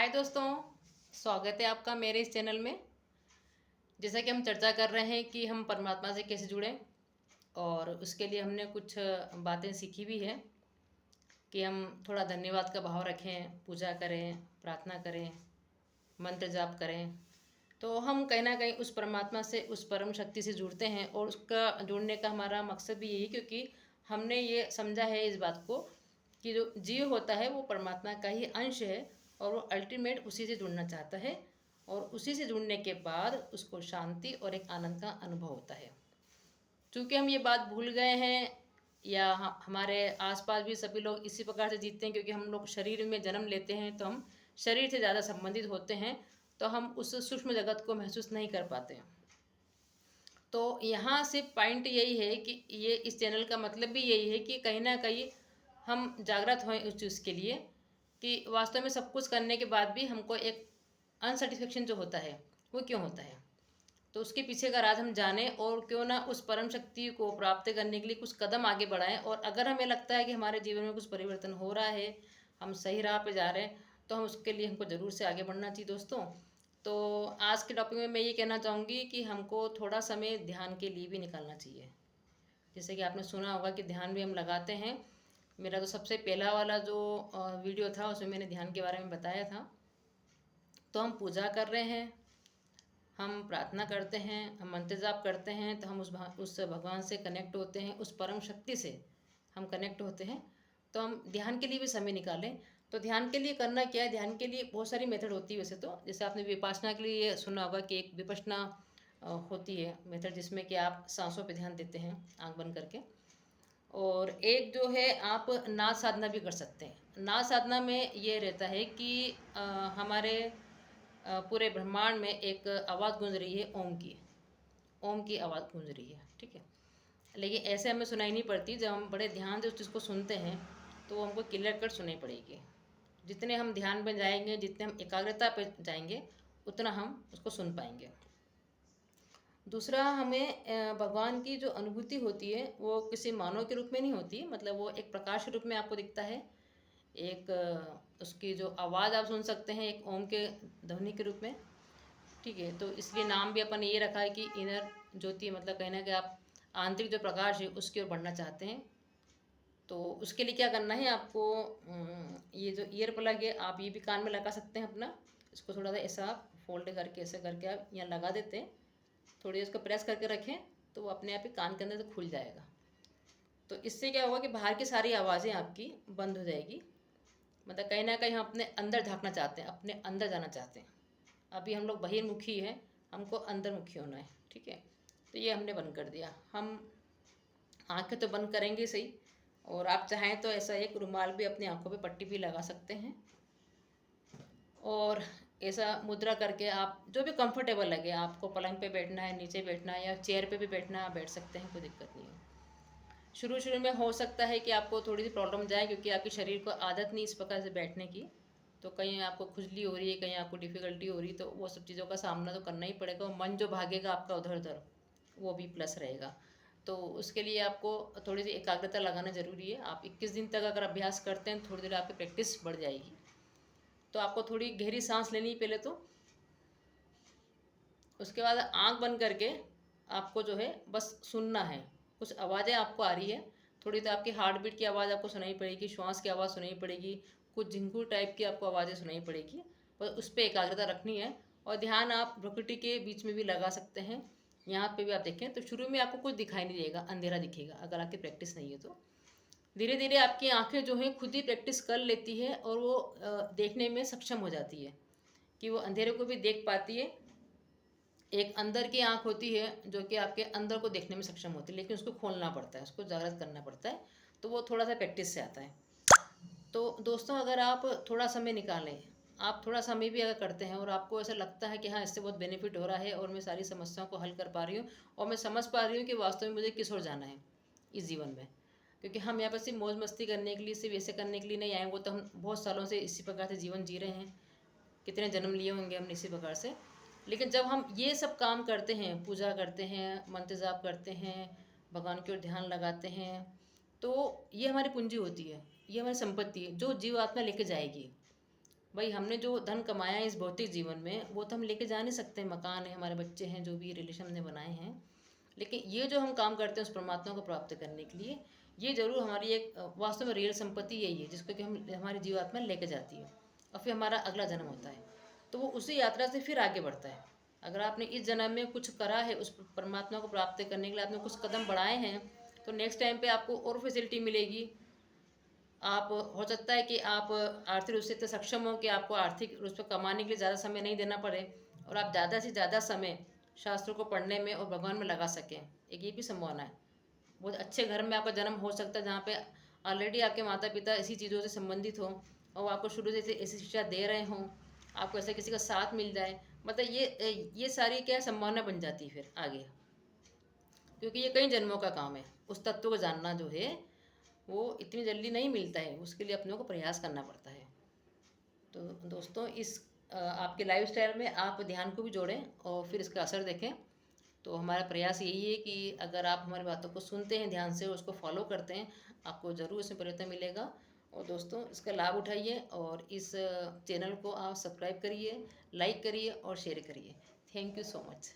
हाय दोस्तों, स्वागत है आपका मेरे इस चैनल में। जैसा कि हम चर्चा कर रहे हैं कि हम परमात्मा से कैसे जुड़ें, और उसके लिए हमने कुछ बातें सीखी भी है कि हम थोड़ा धन्यवाद का भाव रखें, पूजा करें, प्रार्थना करें, मंत्र जाप करें। तो हम कहीं ना कहीं उस परमात्मा से, उस परम शक्ति से जुड़ते हैं, और उसका जुड़ने का हमारा मकसद भी यही, क्योंकि हमने ये समझा है इस बात को कि जो जीव होता है वो परमात्मा का ही अंश है, और वो अल्टीमेट उसी से जुड़ना चाहता है, और उसी से जुड़ने के बाद उसको शांति और एक आनंद का अनुभव होता है। चूँकि हम ये बात भूल गए हैं, या हमारे आसपास भी सभी लोग इसी प्रकार से जीते हैं, क्योंकि हम लोग शरीर में जन्म लेते हैं तो हम शरीर से ज़्यादा संबंधित होते हैं, तो हम उस सूक्ष्म जगत को महसूस नहीं कर पाते हैं। तो यहाँ से पॉइंट यही है कि ये इस चैनल का मतलब भी यही है कि कहीं ना कहीं हम जागृत हों उस चीज़ के लिए, कि वास्तव में सब कुछ करने के बाद भी हमको एक अनसेटिस्फेक्शन जो होता है वो क्यों होता है। तो उसके पीछे का राज हम जानें, और क्यों ना उस परम शक्ति को प्राप्त करने के लिए कुछ कदम आगे बढ़ाएं। और अगर हमें लगता है कि हमारे जीवन में कुछ परिवर्तन हो रहा है, हम सही राह पे जा रहे हैं, तो हम उसके लिए हमको ज़रूर से आगे बढ़ना चाहिए दोस्तों। तो आज के टॉपिक में मैं ये कहना चाहूँगी कि हमको थोड़ा समय ध्यान के लिए भी निकालना चाहिए। जैसे कि आपने सुना होगा कि ध्यान भी हम लगाते हैं। मेरा तो सबसे पहला वाला जो वीडियो था उसमें मैंने ध्यान के बारे में बताया था। तो हम पूजा कर रहे हैं, हम प्रार्थना करते हैं, हम मंत्र जाप करते हैं, तो हम उस भगवान से कनेक्ट होते हैं, उस परम शक्ति से हम कनेक्ट होते हैं। तो हम ध्यान के लिए भी समय निकालें। तो ध्यान के लिए करना क्या है, ध्यान के लिए बहुत सारी मेथड होती है वैसे तो। जैसे आपने विपासना के लिए सुना होगा कि एक विपश्यना होती है मेथड, जिसमें कि आप सांसों पे ध्यान देते हैं आंख बंद करके। और एक जो है, आप नाद साधना भी कर सकते हैं। नाद साधना में ये रहता है कि हमारे पूरे ब्रह्मांड में एक आवाज़ गूंज रही है, ओम की आवाज़ गूंज रही है, ठीक है। लेकिन ऐसे हमें सुनाई नहीं पड़ती। जब हम बड़े ध्यान से उस चीज़ को सुनते हैं तो वो हमको क्लियर कट सुनाई पड़ेगी। जितने हम ध्यान में जाएंगे, जितने हम एकाग्रता पे जाएंगे, उतना हम उसको सुन पाएंगे। दूसरा, हमें भगवान की जो अनुभूति होती है वो किसी मानव के रूप में नहीं होती, मतलब वो एक प्रकाश के रूप में आपको दिखता है। एक उसकी जो आवाज़ आप सुन सकते हैं एक ओम के ध्वनि के रूप में, ठीक है। तो इसलिए नाम भी अपन ये रखा है कि इनर ज्योति, मतलब कहना कि आप आंतरिक जो प्रकाश है उसकी ओर बढ़ना चाहते हैं। तो उसके लिए क्या करना है आपको, ये जो ईयर प्लग है आप ये भी कान में लगा सकते हैं अपना। इसको थोड़ा सा ऐसा आप फोल्ड करके, ऐसे करके आप यहाँ लगा देते हैं, थोड़ी देर उसको प्रेस करके रखें, तो वो अपने आप ही कान के अंदर से खुल जाएगा। तो इससे क्या होगा कि बाहर की सारी आवाज़ें आपकी बंद हो जाएगी। मतलब कहीं ना कहीं हम अपने अंदर झांकना चाहते हैं, अपने अंदर जाना चाहते हैं। अभी हम लोग बहिर्मुखी हैं, हमको अंतर्मुखी होना है, ठीक है। तो ये हमने बंद कर दिया। हम आंखें तो बंद करेंगे सही, और आप चाहें तो ऐसा एक रुमाल भी अपनी आंखों पे पट्टी भी लगा सकते हैं, और ऐसा मुद्रा करके आप जो भी कंफर्टेबल लगे आपको, पलंग पे बैठना है, नीचे बैठना है, या चेयर पे भी बैठना है, आप बैठ सकते हैं, कोई दिक्कत नहीं है। शुरू शुरू में हो सकता है कि आपको थोड़ी सी प्रॉब्लम जाए, क्योंकि आपके शरीर को आदत नहीं इस प्रकार से बैठने की। तो कहीं आपको खुजली हो रही है, कहीं आपको डिफ़िकल्टी हो रही है, तो वो सब चीज़ों का सामना तो करना ही पड़ेगा। और मन जो भागेगा आपका उधर उधर, वो भी प्लस रहेगा। तो उसके लिए आपको थोड़ी सी एकाग्रता लगाना ज़रूरी है। आप 21 दिन तक अगर अभ्यास करते हैं, थोड़ी देर आपकी प्रैक्टिस बढ़ जाएगी। तो आपको थोड़ी गहरी सांस लेनी है पहले तो। उसके बाद आंख बंद करके आपको जो है बस सुनना है। कुछ आवाज़ें आपको आ रही है, थोड़ी तो आपकी हार्ट बीट की आवाज़ आपको सुनाई पड़ेगी, श्वास की आवाज़ सुनाई पड़ेगी, कुछ झिंगुर टाइप की आपको आवाज़ें सुनाई पड़ेगी। बस उस पर एकाग्रता रखनी है। और ध्यान आप प्रकृति के बीच में भी लगा सकते हैं। यहाँ पे भी आप देखें तो शुरू में आपको कुछ दिखाई नहीं देगा, अंधेरा दिखेगा अगर आपकी प्रैक्टिस नहीं है तो। धीरे धीरे आपकी आंखें जो हैं खुद ही प्रैक्टिस कर लेती है, और वो देखने में सक्षम हो जाती है कि वो अंधेरे को भी देख पाती है। एक अंदर की आँख होती है जो कि आपके अंदर को देखने में सक्षम होती है, लेकिन उसको खोलना पड़ता है, उसको जागृत करना पड़ता है। तो वो थोड़ा सा प्रैक्टिस से आता है। तो दोस्तों, अगर आप थोड़ा समय निकालें, आप थोड़ा समय भी अगर करते हैं, और आपको ऐसा लगता है कि हाँ इससे बहुत बेनिफिट हो रहा है, और मैं सारी समस्याओं को हल कर पा रही हूँ, और मैं समझ पा रही हूँ कि वास्तव में मुझे किस ओर जाना है इस जीवन में। क्योंकि हम यहाँ पर सिर्फ मौज मस्ती करने के लिए, सिर्फ ऐसे करने के लिए नहीं आए। वो तो हम बहुत सालों से इसी प्रकार से जीवन जी रहे हैं, कितने जन्म लिए होंगे हमने इसी प्रकार से। लेकिन जब हम ये सब काम करते हैं, पूजा करते हैं, मंत्र जाप करते हैं, भगवान की ओर ध्यान लगाते हैं, तो ये हमारी पूंजी होती है, ये हमारी संपत्ति है जो जीव आत्मा लेके जाएगी। भाई हमने जो धन कमाया है इस भौतिक जीवन में वो तो हम लेके जा नहीं सकते, मकान है, हमारे बच्चे हैं, जो भी रिलेशन हमने बनाए हैं। लेकिन ये जो हम काम करते हैं उस परमात्मा को प्राप्त करने के लिए, ये जरूर हमारी एक वास्तव में रियल संपत्ति यही है जिसको कि हम हमारी जीवात्मा लेके जाती है और फिर हमारा अगला जन्म होता है। तो वो उसी यात्रा से फिर आगे बढ़ता है। अगर आपने इस जन्म में कुछ करा है, उस परमात्मा को प्राप्त करने के लिए आपने कुछ कदम बढ़ाए हैं, तो नेक्स्ट टाइम पे आपको और फैसिलिटी मिलेगी। आप हो सकता है कि आप आर्थिक रूप से इतने सक्षम हो कि आपको आर्थिक रूप से कमाने के लिए ज़्यादा समय नहीं देना पड़े और आप ज़्यादा से ज़्यादा समय शास्त्रों को पढ़ने में और भगवान में लगा सकें। एक ये भी संभावना है। बहुत अच्छे घर में आपका जन्म हो सकता है जहाँ पे ऑलरेडी आपके माता पिता इसी चीज़ों से संबंधित हों और वो आपको शुरू से ऐसी शिक्षा दे रहे हों, आपको ऐसा किसी का साथ मिल जाए। मतलब ये सारी क्या संभावना बन जाती है फिर आगे, क्योंकि ये कई जन्मों का काम है। उस तत्व को जानना जो है वो इतनी जल्दी नहीं मिलता है, उसके लिए अपने को प्रयास करना पड़ता है। तो दोस्तों इस आपके लाइफ स्टाइल में आप ध्यान को भी जोड़ें और फिर इसका असर देखें। तो हमारा प्रयास यही है कि अगर आप हमारी बातों को सुनते हैं ध्यान से, उसको फॉलो करते हैं, आपको ज़रूर इसमें परिवर्तन मिलेगा। और दोस्तों इसका लाभ उठाइए और इस चैनल को आप सब्सक्राइब करिए, लाइक करिए और शेयर करिए। Thank you so much.